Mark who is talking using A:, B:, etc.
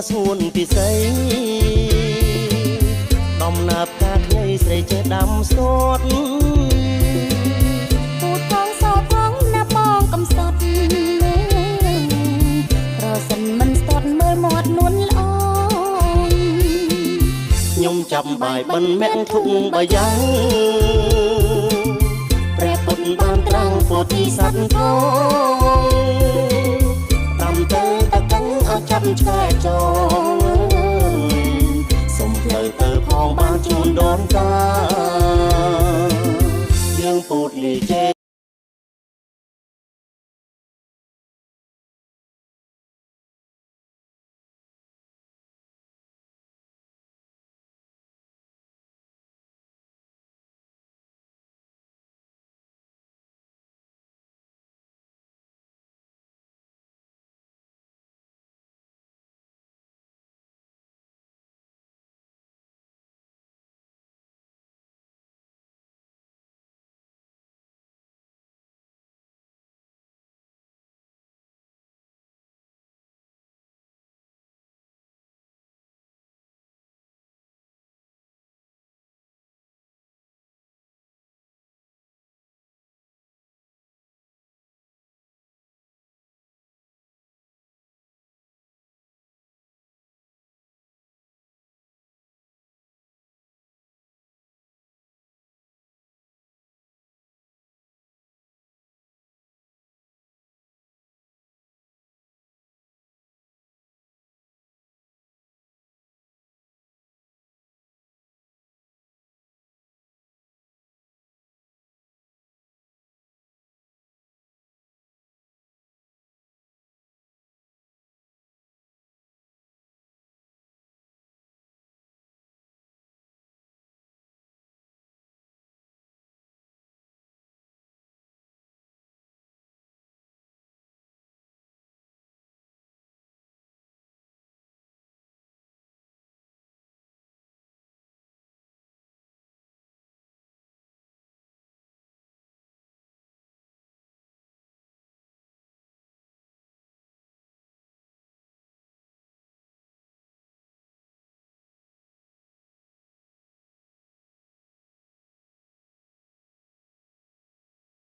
A: ស្ងួនពិសីដំណើរផ្កាក្ដីស្រីចេះដាំស្ទាត់
B: ពូថងសោថងណាបងកំសត់ប្រសិនមិនស្ទាត់មើលមាត់នួនល្អ
A: ខ្ញុំចាប់បាយបិណ្ឌមាក់ធុងបាយ៉ាងព្រះពុទ្ធបានត្រាំងពោធិសត្វផងតាមទៅតកឹងឲ្យចាប់ឆ្កែចងសុំផ្លូវទៅផងបានជូនដូនតា